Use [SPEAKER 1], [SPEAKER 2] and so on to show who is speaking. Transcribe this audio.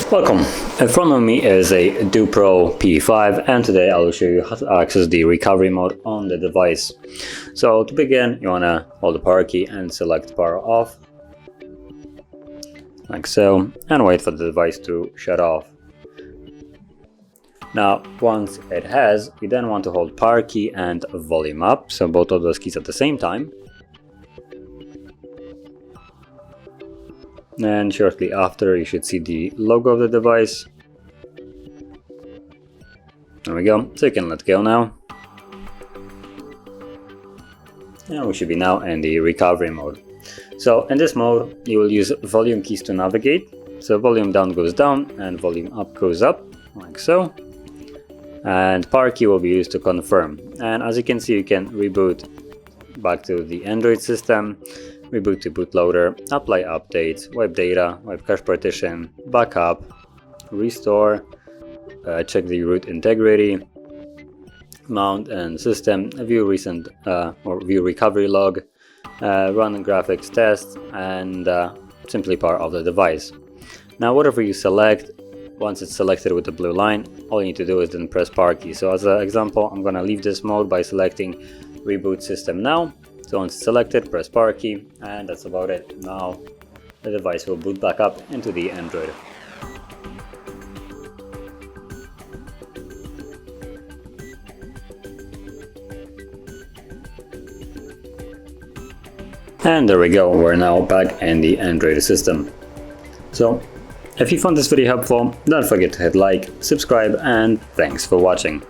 [SPEAKER 1] Welcome. In front of me is a DOOPRO P5, and today I will show you how to access the recovery mode on the device. So to begin, you want to hold the power key and select power off, like so, and wait for the device to shut off. Now once it has, you then want to hold power key and volume up, so both of those keys at the same time. And shortly after, you should see the logo of the device. There we go, so you can let go now. And we should be now in the recovery mode. So in this mode, you will use volume keys to navigate. So volume down goes down and volume up goes up, like so. And power key will be used to confirm. And as you can see, you can reboot back to the Android system, reboot to bootloader, apply updates, wipe data, wipe cache partition, backup, restore, check the root integrity, mount and system, view recent or view recovery log, run a graphics test, and simply power off the device. Now whatever you select, once it's selected with the blue line, all you need to do is then press power key. So as an example, I'm going to leave this mode by selecting reboot system now. So once it's selected, press power key, and that's about it. Now the device will boot back up into the Android. And there we go, we're now back in the Android system. So if you found this video helpful, don't forget to hit like, subscribe, and thanks for watching.